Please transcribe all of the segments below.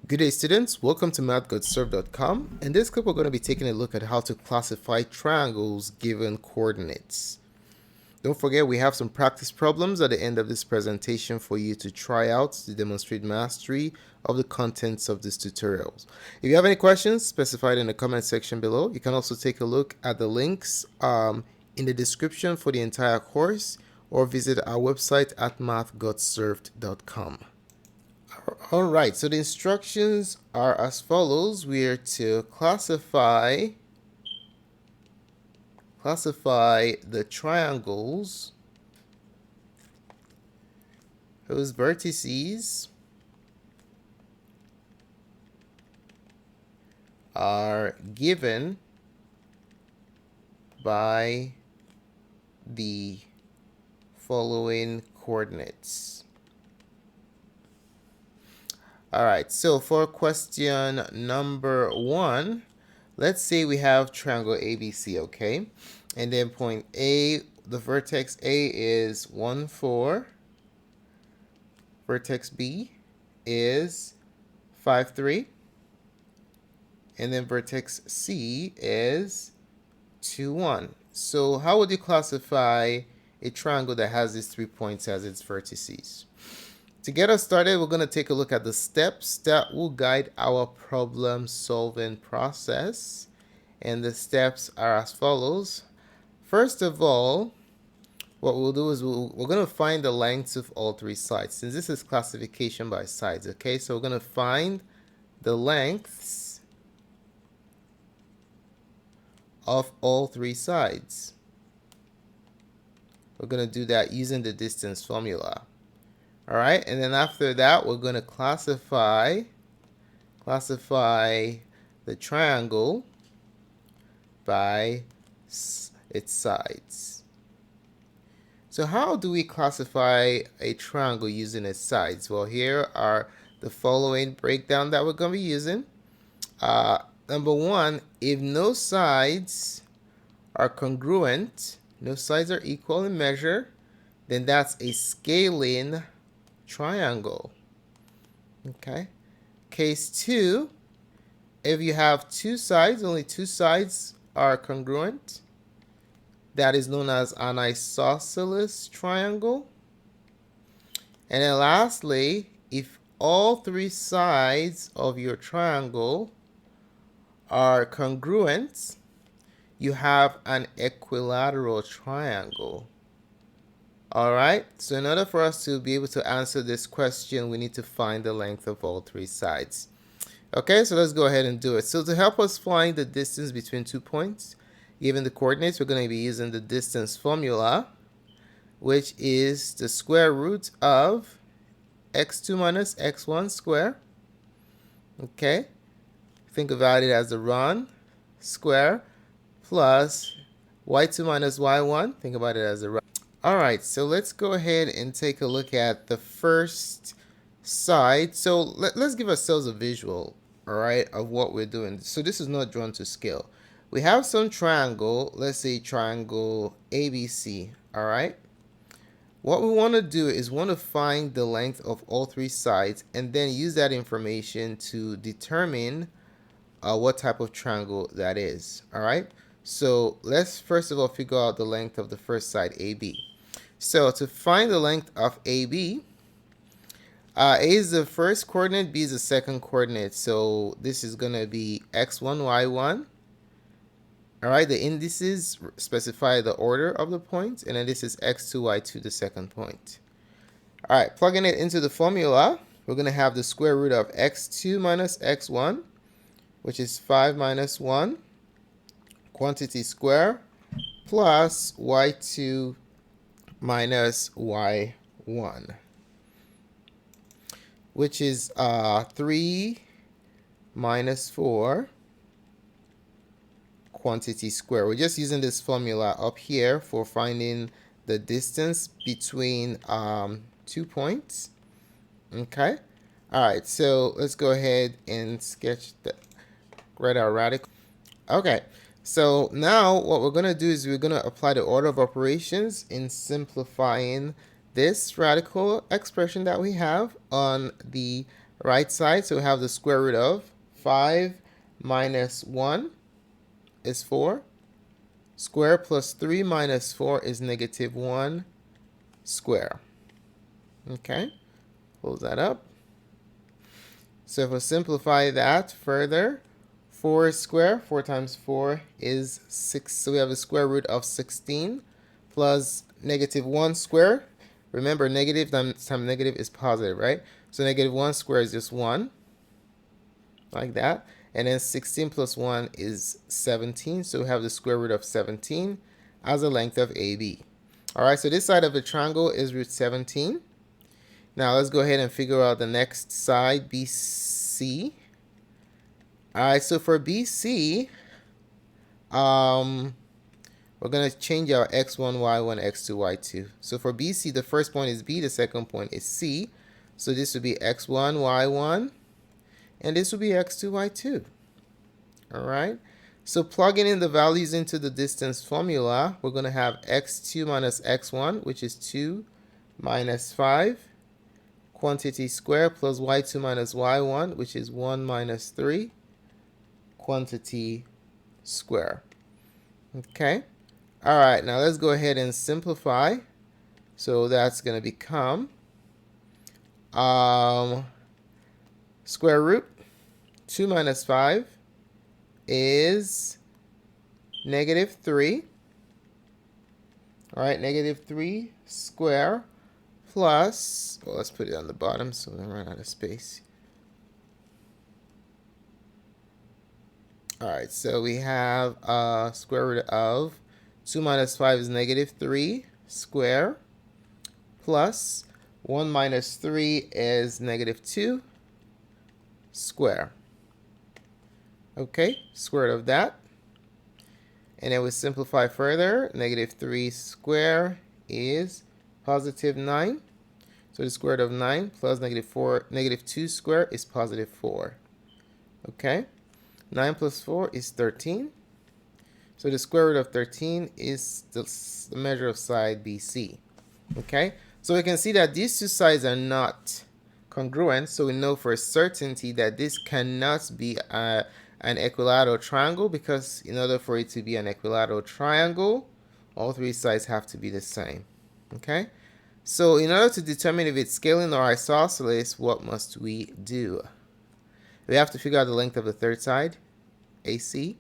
Good day, students. Welcome to mathgotserved.com. In this clip, we're going to be taking a look at how to classify triangles given coordinates. Don't forget, we have some practice problems at the end of this presentation for you to try out to demonstrate mastery of the contents of these tutorials. If you have any questions, specify it in the comment section below. You can also take a look at the links in the description for the entire course, or visit our website at mathgotserved.com. Alright, so the instructions are as follows. We are to classify the triangles whose vertices are given by the following coordinates. Alright, so for question number 1, let's say we have triangle ABC, okay? And then point A, the vertex A is 1, 4. Vertex B is 5, 3. And then vertex C is 2, 1. So how would you classify a triangle that has these 3 points as its vertices? To get us started, we're going to take a look at the steps that will guide our problem solving process. And the steps are as follows. First of all, what we'll do is we're going to find the lengths of all 3 sides. Since this is classification by sides, okay? So we're going to find the lengths of all 3 sides. We're going to do that using the distance formula. All right, and then after that, we're going to classify the triangle by its sides. So how do we classify a triangle using its sides? Well, here are the following breakdown that we're going to be using. Number 1, if no sides are congruent, no sides are equal in measure, then that's a scalen triangle. Okay. Case 2, if you have 2 sides, only 2 sides are congruent, that is known as an isosceles triangle. And then lastly, if all 3 sides of your triangle are congruent, you have an equilateral triangle. Alright, so in order for us to be able to answer this question, we need to find the length of all 3 sides. Okay, so let's go ahead and do it. So to help us find the distance between 2 points, given the coordinates, we're going to be using the distance formula, which is the square root of x2 minus x1 square. Okay, think about it as the run square plus y2 minus y1. Think about it as the run. Alright, so let's go ahead and take a look at the first side. So let's give ourselves a visual, alright, of what we're doing. So this is not drawn to scale. We have some triangle, let's say triangle ABC, alright? What we want to do is want to find the length of all 3 sides and then use that information to determine what type of triangle that is, alright? So let's first of all figure out the length of the first side, AB. So to find the length of AB, A is the first coordinate, B is the second coordinate. So this is going to be x1, y1. Alright, the indices specify the order of the points, and then this is x2, y2, the second point. Alright, plugging it into the formula, we're going to have the square root of x2 minus x1, which is 5 minus 1, quantity square, plus y2 minus y1, which is 3 minus 4 quantity square. We're just using this formula up here for finding the distance between 2 points. Okay. Alright, so let's go ahead and sketch the write our radical. Okay. So now what we're going to do is we're going to apply the order of operations in simplifying this radical expression that we have on the right side. So we have the square root of 5 minus 1 is 4. Square plus 3 minus 4 is negative 1 square. Okay, close that up. So if we simplify that further, 4 square, 4 times 4 is 6. So we have a square root of 16 plus negative 1 square. Remember, negative times negative is positive, right? So negative 1 square is just 1, like that. And then 16 plus 1 is 17. So we have the square root of 17 as the length of AB. All right, so this side of the triangle is root 17. Now let's go ahead and figure out the next side, BC. All right, so for BC, we're going to change our x1, y1, x2, y2. So for BC, the first point is B, the second point is C. So this would be x1, y1, and this would be x2, y2. All right. So plugging in the values into the distance formula, we're going to have x2 minus x1, which is 2 minus 5, quantity square, plus y2 minus y1, which is 1 minus 3, quantity square. Okay. All right, now let's go ahead and simplify. So that's going to become square root 2 minus 5 is negative 3. All right, negative 3 square plus, well, let's put it on the bottom so we don't run out of space. All right, so we have square root of 2 minus 5 is negative 3 square plus 1 minus 3 is negative 2 square. Okay, square root of that. And then we simplify further. Negative 3 square is positive 9. So the square root of 9 plus negative 2 square is positive 4. Okay, 9 plus 4 is 13. So the square root of 13 is the measure of side BC. Okay, so we can see that these two sides are not congruent. So we know for certainty that this cannot be an equilateral triangle, because in order for it to be an equilateral triangle, all three sides have to be the same. Okay, so in order to determine if it's scalen or isosceles, what must we do? We have to figure out the length of the third side, AC.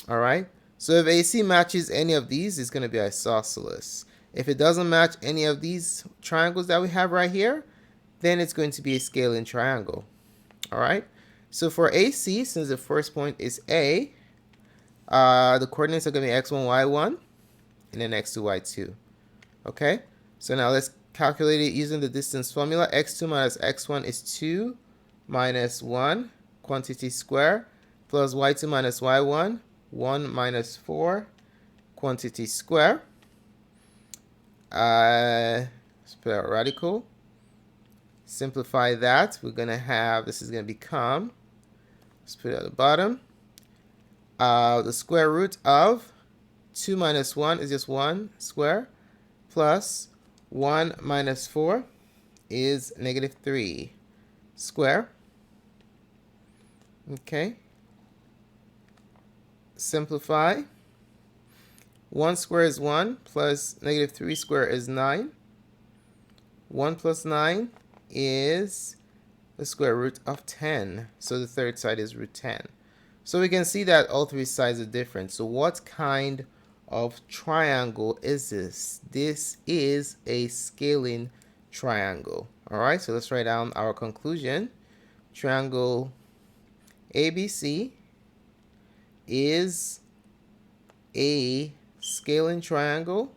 All right, so if AC matches any of these, it's going to be isosceles. If it doesn't match any of these triangles that we have right here, then it's going to be a scalen triangle. All right, so for AC, since the first point is A, the coordinates are going to be x1, y1, and then x2, y2. Okay, so now let's calculate it using the distance formula. X2 minus x1 is 2 minus 1, quantity square, plus y2 minus y1, 1 minus 4, quantity square. Let's put out radical. Simplify that. We're going to have, this is going to become, let's put it at the bottom. The square root of 2 minus 1 is just 1 square, plus 1 minus 4 is negative 3 square. Okay. Simplify. 1 square is 1, plus negative 3 square is 9. 1 plus 9 is the square root of 10. So the third side is root 10. So we can see that all three sides are different. So what kind of triangle is this? This is a scalen triangle. All right, so let's write down our conclusion. Triangle ABC is a scalen triangle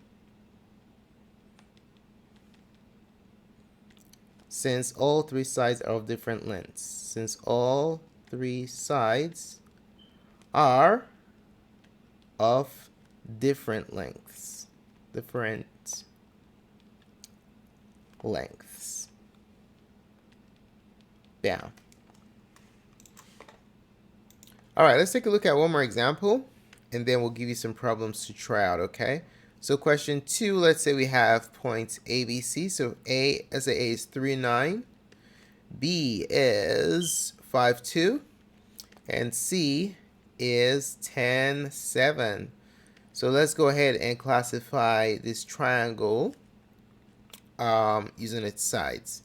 since all three sides are of different lengths. Since all three sides are of different lengths. Down. All right, let's take a look at one more example, and then we'll give you some problems to try out, okay? So question 2, let's say we have points ABC. So let's say A is 3, 9. B is 5, 2, and C is 10, 7. So let's go ahead and classify this triangle using its sides.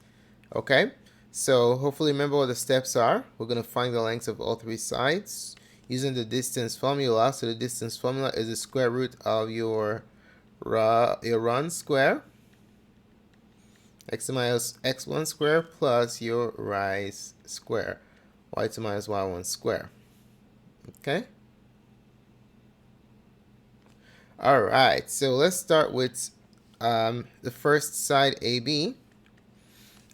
Okay, so hopefully remember what the steps are. We're going to find the lengths of all three sides using the distance formula. So the distance formula is the square root of your run square, x minus x1 square, plus your rise square, y2 minus y1 square. Okay. All right, so let's start with the first side AB.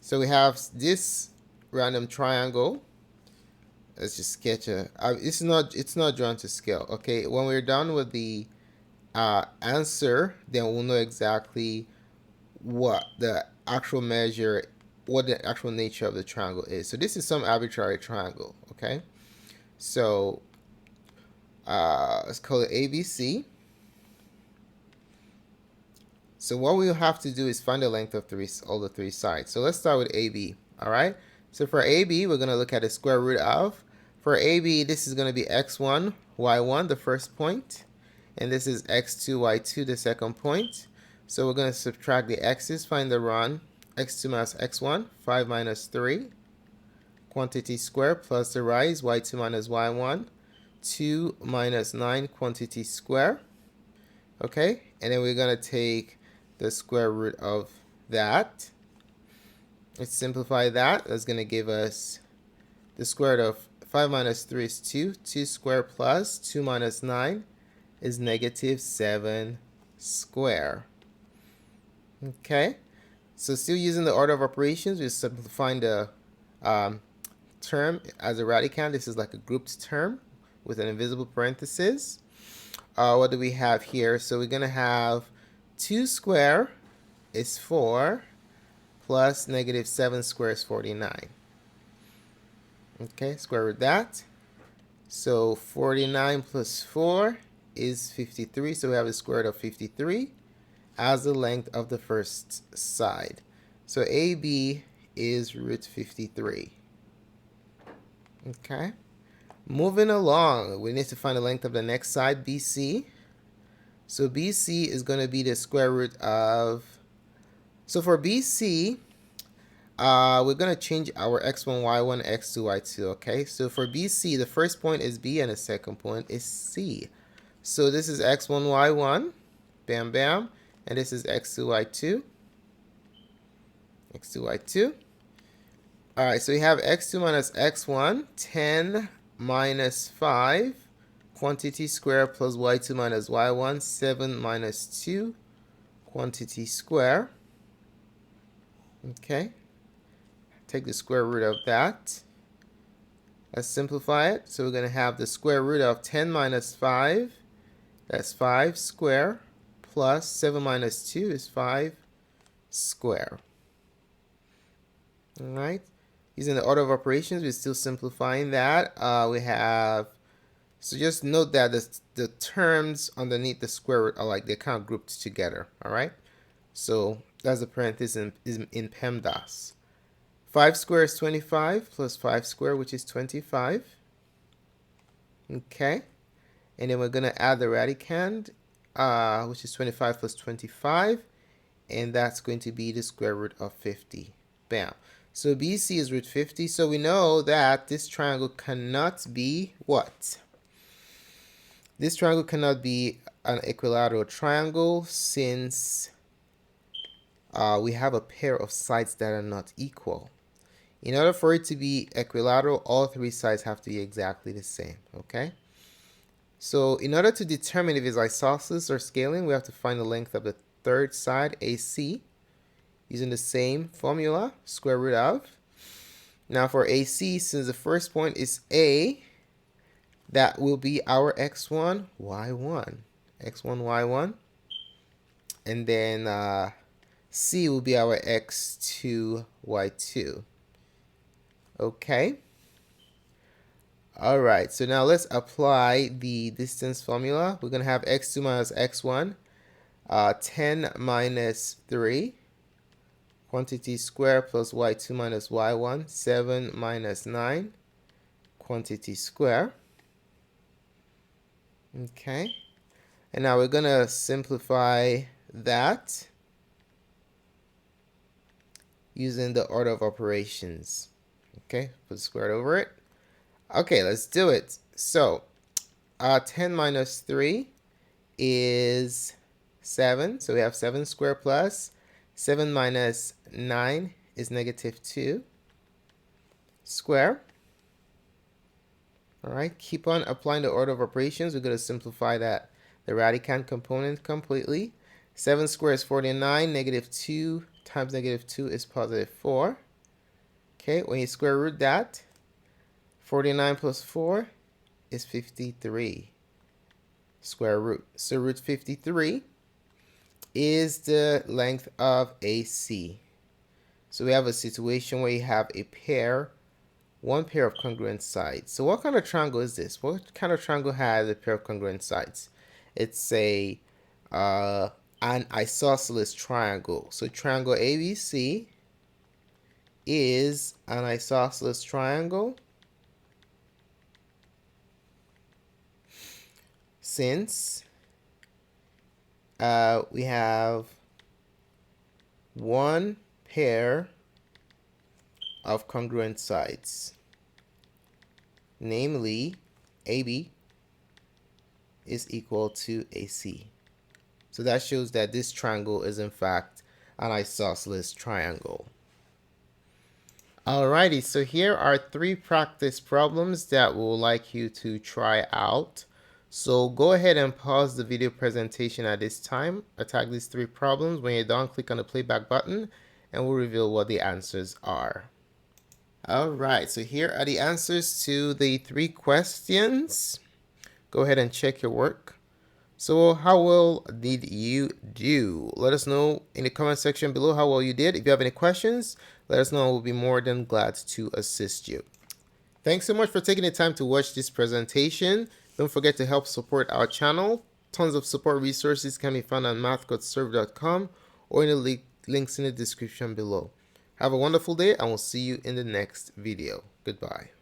So we have this random triangle. Let's just sketch it's not drawn to scale. Okay, when we're done with the answer, then we'll know exactly what the actual measure, what the actual nature of the triangle is. So this is some arbitrary triangle. Okay, so let's call it ABC. So what we'll have to do is find the length of all the three sides. So let's start with AB. All right. So for AB, we're going to look at the square root of. For AB, this is going to be x1, y1, the first point. And this is x2, y2, the second point. So we're going to subtract the x's, find the run. x2 minus x1, 5 minus 3. Quantity square plus the rise, y2 minus y1, 2 minus 9 quantity square. Okay. And then we're going to take the square root of that. Let's simplify that. That's going to give us the square root of 5 minus 3 is 2. 2 square plus 2 minus 9 is negative 7 square. Okay. So still using the order of operations, we're simplifying the term as a radicand. This is like a grouped term with an invisible parenthesis. What do we have here? So we're going to have 2 square is 4 plus negative 7 square is 49. Okay, square root that. So 49 plus 4 is 53. So we have the square root of 53 as the length of the first side. So AB is root 53. Okay. Moving along, we need to find the length of the next side, BC. So BC is going to be the square root of, so for BC, we're going to change our x1, y1, x2, y2, okay? So for BC, the first point is B and the second point is C. So this is x1, y1, bam, bam, and this is x2, y2, x2, y2. All right, so we have x2 minus x1, 10 minus 5, quantity square plus y2 minus y1, 7 minus 2, quantity square. Okay. Take the square root of that. Let's simplify it. So we're going to have the square root of 10 minus 5. That's 5 square plus 7 minus 2 is 5 square. All right. Using the order of operations, we're still simplifying that. We have, so just note that the terms underneath the square root are like they're kind of grouped together. All right. So that's the parenthesis in PEMDAS. 5 square is 25 plus 5 square, which is 25. Okay. And then we're going to add the radicand, which is 25 plus 25. And that's going to be the square root of 50. Bam. So BC is root 50. So we know that this triangle cannot be what? This triangle cannot be an equilateral triangle since we have a pair of sides that are not equal. In order for it to be equilateral, all three sides have to be exactly the same, okay? So in order to determine if it's isosceles or scaling, we have to find the length of the third side, AC, using the same formula, square root of. Now for AC, since the first point is A, that will be our x1, y1. x1, y1. And then C will be our x2, y2. Okay. All right. So now let's apply the distance formula. We're going to have x2 minus x1, 10 minus 3, quantity square plus y2 minus y1, 7 minus 9, quantity square. Okay, and now we're going to simplify that using the order of operations. Okay, put the square over it. Okay, let's do it. So 10 minus 3 is 7. So we have 7 squared plus 7 minus 9 is negative 2 square. All right, keep on applying the order of operations. We're going to simplify the radicand component completely. 7 squared is 49. Negative 2 times negative 2 is positive 4. Okay, when you square root that, 49 plus 4 is 53 square root. So root 53 is the length of AC. So we have a situation where you have one pair of congruent sides. So what kind of triangle is this? What kind of triangle has a pair of congruent sides? It's an isosceles triangle. So triangle ABC is an isosceles triangle since we have one pair of congruent sides, namely AB is equal to AC. So that shows that this triangle is in fact an isosceles triangle. Alrighty, so here are 3 practice problems that we would like you to try out. So go ahead and pause the video presentation at this time. Attack these 3 problems. When you're done, click on the playback button and we'll reveal what the answers are. Alright, so here are the answers to the 3 questions. Go ahead and check your work. So how well did you do? Let us know in the comment section below how well you did. If you have any questions, let us know. We'll be more than glad to assist you. Thanks so much for taking the time to watch this presentation. Don't forget to help support our channel. Tons of support resources can be found on mathgotserved.com or in the links in the description below. Have a wonderful day and we'll see you in the next video. Goodbye.